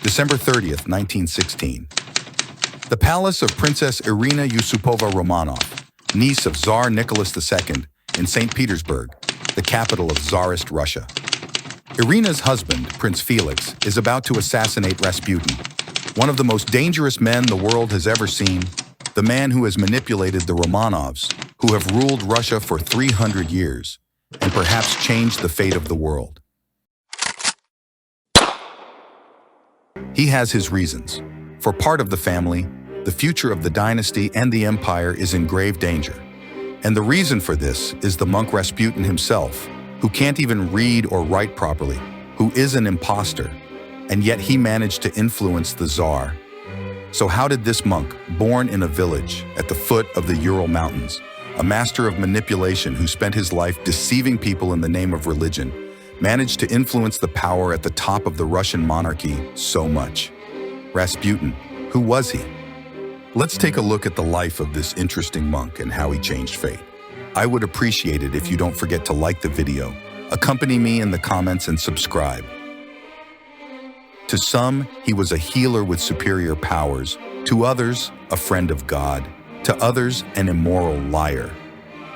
December 30th, 1916. The palace of Princess Irina Yusupova Romanov, niece of Tsar Nicholas II, in St. Petersburg, the capital of Tsarist Russia. Irina's husband, Prince Felix, is about to assassinate Rasputin, one of the most dangerous men the world has ever seen, the man who has manipulated the Romanovs, who have ruled Russia for 300 years, and perhaps changed the fate of the world. He has his reasons. For part of the family, the future of the dynasty and the empire is in grave danger. And the reason for this is the monk Rasputin himself, who can't even read or write properly, who is an imposter, and yet he managed to influence the Tsar. So how did this monk, born in a village at the foot of the Ural Mountains, a master of manipulation who spent his life deceiving people in the name of religion, managed to influence the power at the top of the Russian monarchy so much? Rasputin, who was he? Let's take a look at the life of this interesting monk and how he changed fate. I would appreciate it if you don't forget to like the video, accompany me in the comments, and subscribe. To some, he was a healer with superior powers. To others, a friend of God. To others, an immoral liar.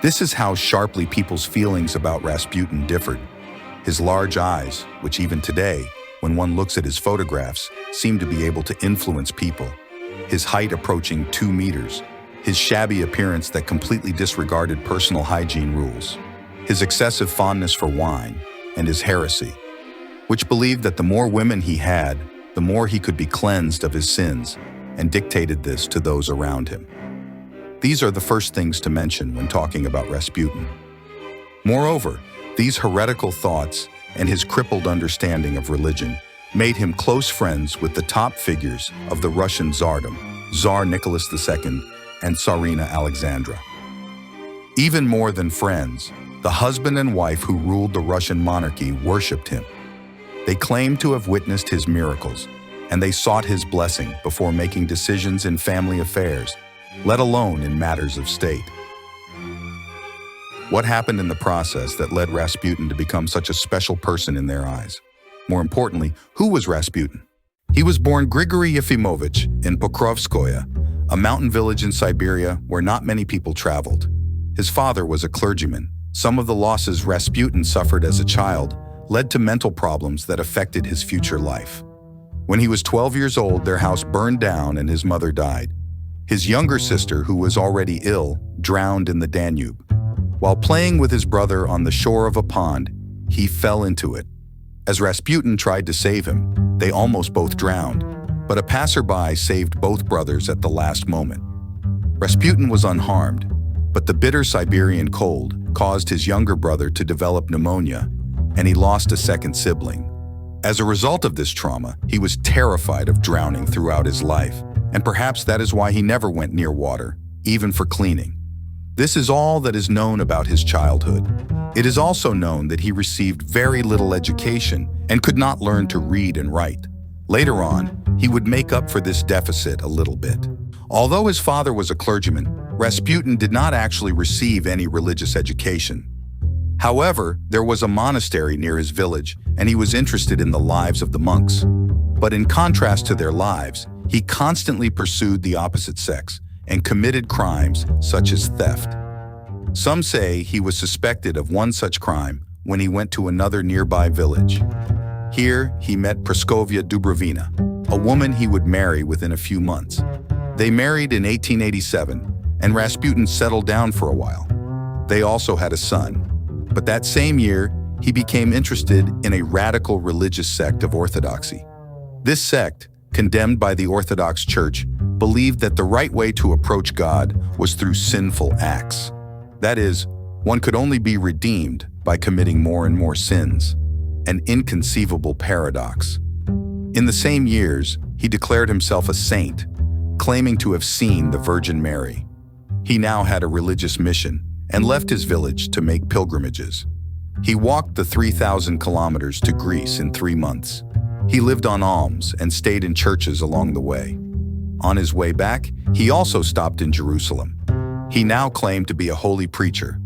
This is how sharply people's feelings about Rasputin differed. His large eyes, which even today, when one looks at his photographs, seem to be able to influence people. His height approaching 2 meters. His shabby appearance that completely disregarded personal hygiene rules. His excessive fondness for wine, and his heresy, which believed that the more women he had, the more he could be cleansed of his sins, and dictated this to those around him. These are the first things to mention when talking about Rasputin. Moreover, these heretical thoughts and his crippled understanding of religion made him close friends with the top figures of the Russian Tsardom, Tsar Nicholas II and Tsarina Alexandra. Even more than friends, the husband and wife who ruled the Russian monarchy worshipped him. They claimed to have witnessed his miracles, and they sought his blessing before making decisions in family affairs, let alone in matters of state. What happened in the process that led Rasputin to become such a special person in their eyes? More importantly, who was Rasputin? He was born Grigori Yefimovich in Pokrovskoye, a mountain village in Siberia where not many people traveled. His father was a clergyman. Some of the losses Rasputin suffered as a child led to mental problems that affected his future life. When he was 12 years old, their house burned down and his mother died. His younger sister, who was already ill, drowned in the Danube. While playing with his brother on the shore of a pond, he fell into it. As Rasputin tried to save him, they almost both drowned, but a passerby saved both brothers at the last moment. Rasputin was unharmed, but the bitter Siberian cold caused his younger brother to develop pneumonia, and he lost a second sibling. As a result of this trauma, he was terrified of drowning throughout his life, and perhaps that is why he never went near water, even for cleaning. This is all that is known about his childhood. It is also known that he received very little education and could not learn to read and write. Later on, he would make up for this deficit a little bit. Although his father was a clergyman, Rasputin did not actually receive any religious education. However, there was a monastery near his village, and he was interested in the lives of the monks. But in contrast to their lives, he constantly pursued the opposite sex and committed crimes such as theft. Some say he was suspected of one such crime when he went to another nearby village. Here, he met Praskovia Dubrovina, a woman he would marry within a few months. They married in 1887, and Rasputin settled down for a while. They also had a son. But that same year, he became interested in a radical religious sect of Orthodoxy. This sect, condemned by the Orthodox Church, believed that the right way to approach God was through sinful acts. That is, one could only be redeemed by committing more and more sins, an inconceivable paradox. In the same years, he declared himself a saint, claiming to have seen the Virgin Mary. He now had a religious mission and left his village to make pilgrimages. He walked the 3,000 kilometers to Greece in 3 months. He lived on alms and stayed in churches along the way. On his way back, he also stopped in Jerusalem. He now claimed to be a holy preacher.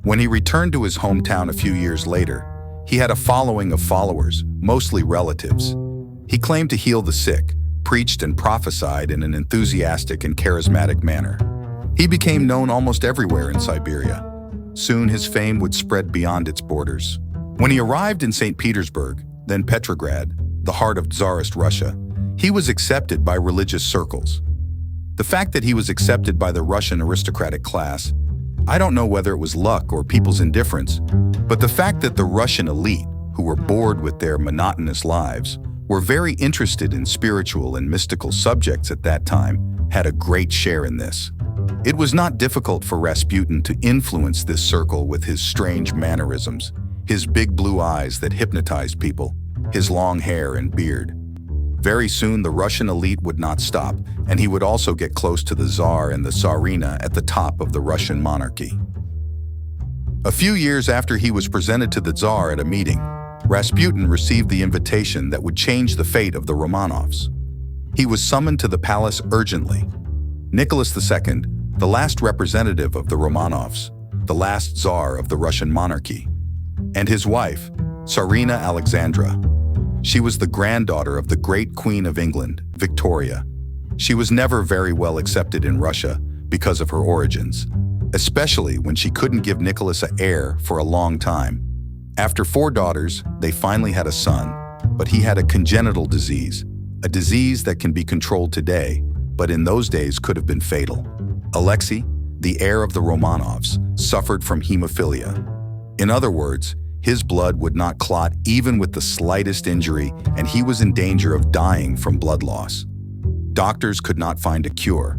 When he returned to his hometown a few years later, he had a following of followers, mostly relatives. He claimed to heal the sick, preached and prophesied in an enthusiastic and charismatic manner. He became known almost everywhere in Siberia. Soon his fame would spread beyond its borders. When he arrived in St. Petersburg, then Petrograd, the heart of Tsarist Russia, he was accepted by religious circles. The fact that he was accepted by the Russian aristocratic class, I don't know whether it was luck or people's indifference, but the fact that the Russian elite, who were bored with their monotonous lives, were very interested in spiritual and mystical subjects at that time, had a great share in this. It was not difficult for Rasputin to influence this circle with his strange mannerisms, his big blue eyes that hypnotized people, his long hair and beard. Very soon the Russian elite would not stop, and he would also get close to the Tsar and the Tsarina at the top of the Russian monarchy. A few years after he was presented to the Tsar at a meeting, Rasputin received the invitation that would change the fate of the Romanovs. He was summoned to the palace urgently. Nicholas II, the last representative of the Romanovs, the last Tsar of the Russian monarchy, and his wife, Tsarina Alexandra. She was the granddaughter of the great Queen of England, Victoria. She was never very well accepted in Russia because of her origins, especially when she couldn't give Nicholas an heir for a long time. After 4 daughters, they finally had a son, but he had a congenital disease, a disease that can be controlled today, but in those days could have been fatal. Alexei, the heir of the Romanovs, suffered from hemophilia. In other words, his blood would not clot even with the slightest injury, and he was in danger of dying from blood loss. Doctors could not find a cure.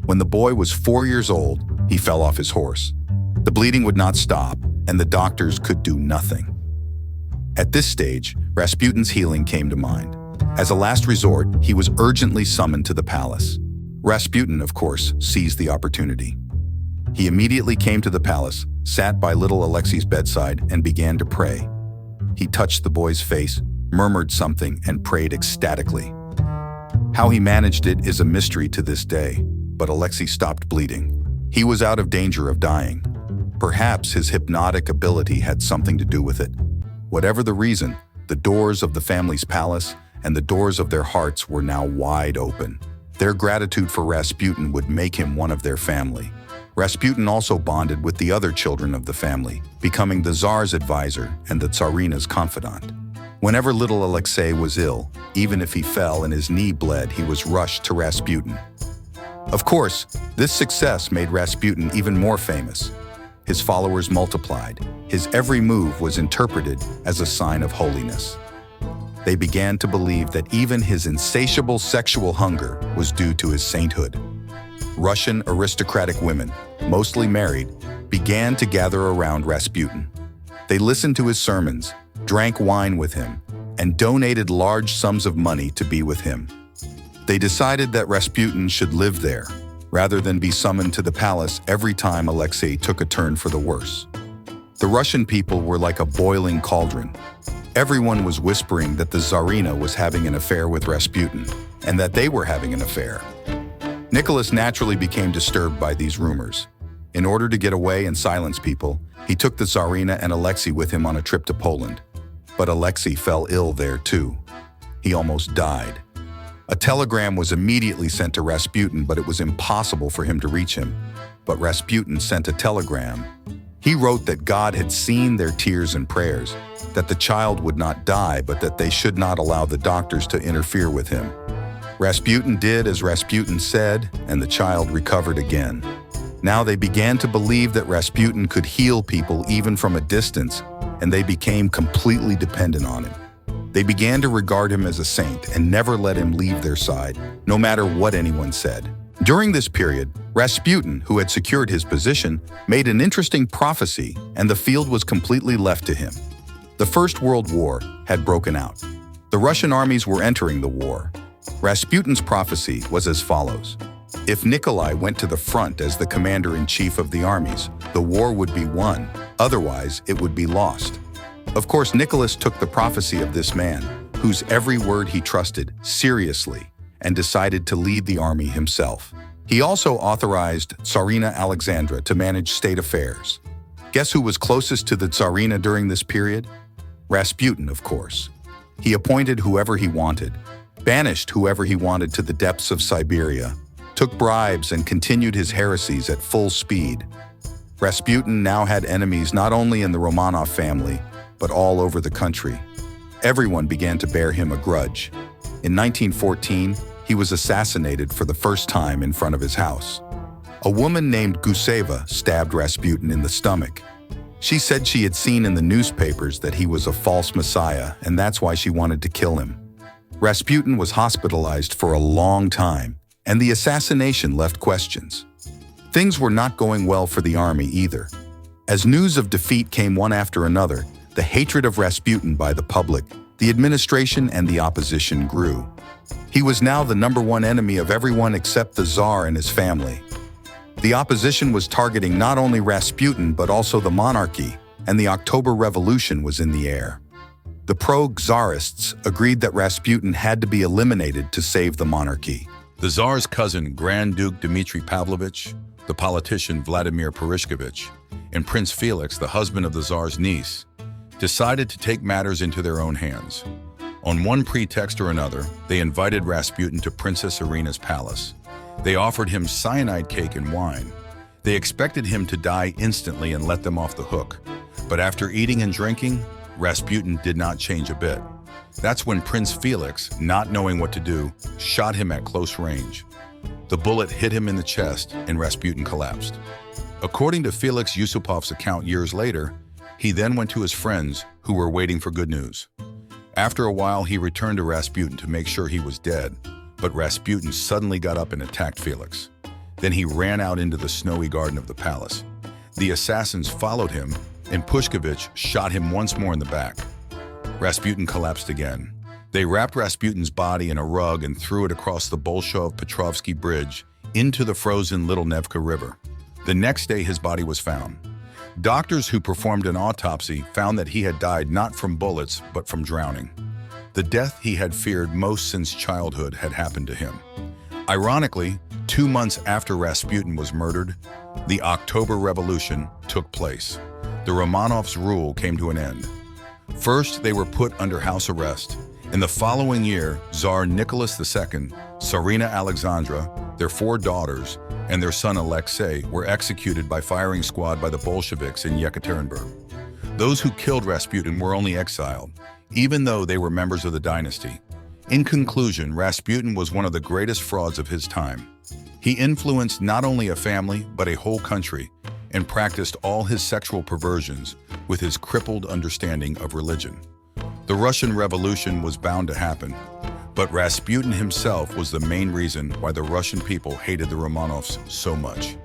When the boy was 4 years old, he fell off his horse. The bleeding would not stop, and the doctors could do nothing. At this stage, Rasputin's healing came to mind. As a last resort, he was urgently summoned to the palace. Rasputin, of course, seized the opportunity. He immediately came to the palace, sat by little Alexei's bedside, and began to pray. He touched the boy's face, murmured something, and prayed ecstatically. How he managed it is a mystery to this day, but Alexei stopped bleeding. He was out of danger of dying. Perhaps his hypnotic ability had something to do with it. Whatever the reason, the doors of the family's palace and the doors of their hearts were now wide open. Their gratitude for Rasputin would make him one of their family. Rasputin also bonded with the other children of the family, becoming the Tsar's advisor and the Tsarina's confidant. Whenever little Alexei was ill, even if he fell and his knee bled, he was rushed to Rasputin. Of course, this success made Rasputin even more famous. His followers multiplied. His every move was interpreted as a sign of holiness. They began to believe that even his insatiable sexual hunger was due to his sainthood. Russian aristocratic women, mostly married, began to gather around Rasputin. They listened to his sermons, drank wine with him, and donated large sums of money to be with him. They decided that Rasputin should live there, rather than be summoned to the palace every time Alexei took a turn for the worse. The Russian people were like a boiling cauldron. Everyone was whispering that the Tsarina was having an affair with Rasputin, and that they were having an affair. Nicholas naturally became disturbed by these rumors. In order to get away and silence people, he took the Tsarina and Alexei with him on a trip to Poland. But Alexei fell ill there too. He almost died. A telegram was immediately sent to Rasputin, but it was impossible for him to reach him. But Rasputin sent a telegram. He wrote that God had seen their tears and prayers, that the child would not die, but that they should not allow the doctors to interfere with him. Rasputin did as Rasputin said, and the child recovered again. Now they began to believe that Rasputin could heal people even from a distance, and they became completely dependent on him. They began to regard him as a saint and never let him leave their side, no matter what anyone said. During this period, Rasputin, who had secured his position, made an interesting prophecy, and the field was completely left to him. The First World War had broken out. The Russian armies were entering the war. Rasputin's prophecy was as follows. If Nikolai went to the front as the commander-in-chief of the armies, the war would be won. Otherwise, it would be lost. Of course, Nicholas took the prophecy of this man, whose every word he trusted, seriously, and decided to lead the army himself. He also authorized Tsarina Alexandra to manage state affairs. Guess who was closest to the Tsarina during this period? Rasputin, of course. He appointed whoever he wanted, banished whoever he wanted to the depths of Siberia, took bribes and continued his heresies at full speed. Rasputin now had enemies not only in the Romanov family, but all over the country. Everyone began to bear him a grudge. In 1914, he was assassinated for the first time in front of his house. A woman named Guseva stabbed Rasputin in the stomach. She said she had seen in the newspapers that he was a false messiah, and that's why she wanted to kill him. Rasputin was hospitalized for a long time, and the assassination left questions. Things were not going well for the army either. As news of defeat came one after another, the hatred of Rasputin by the public, the administration, and the opposition grew. He was now the #1 enemy of everyone except the Tsar and his family. The opposition was targeting not only Rasputin but also the monarchy, and the October Revolution was in the air. The pro-Tsarists agreed that Rasputin had to be eliminated to save the monarchy. The Tsar's cousin, Grand Duke Dmitry Pavlovich, the politician Vladimir Purishkevich, and Prince Felix, the husband of the Tsar's niece, decided to take matters into their own hands. On one pretext or another, they invited Rasputin to Princess Irina's palace. They offered him cyanide cake and wine. They expected him to die instantly and let them off the hook. But after eating and drinking, Rasputin did not change a bit. That's when Prince Felix, not knowing what to do, shot him at close range. The bullet hit him in the chest and Rasputin collapsed. According to Felix Yusupov's account years later, he then went to his friends who were waiting for good news. After a while, he returned to Rasputin to make sure he was dead, but Rasputin suddenly got up and attacked Felix. Then he ran out into the snowy garden of the palace. The assassins followed him, and Pushkevich shot him once more in the back. Rasputin collapsed again. They wrapped Rasputin's body in a rug and threw it across the Bolshov-Petrovsky Bridge into the frozen Little Nevka River. The next day, his body was found. Doctors who performed an autopsy found that he had died not from bullets, but from drowning. The death he had feared most since childhood had happened to him. Ironically, 2 months after Rasputin was murdered, the October Revolution took place. The Romanovs' rule came to an end. First, they were put under house arrest. In the following year, Tsar Nicholas II, Tsarina Alexandra, their 4 daughters, and their son Alexei were executed by firing squad by the Bolsheviks in Yekaterinburg. Those who killed Rasputin were only exiled, even though they were members of the dynasty. In conclusion, Rasputin was one of the greatest frauds of his time. He influenced not only a family, but a whole country, and practiced all his sexual perversions with his crippled understanding of religion. The Russian Revolution was bound to happen, but Rasputin himself was the main reason why the Russian people hated the Romanovs so much.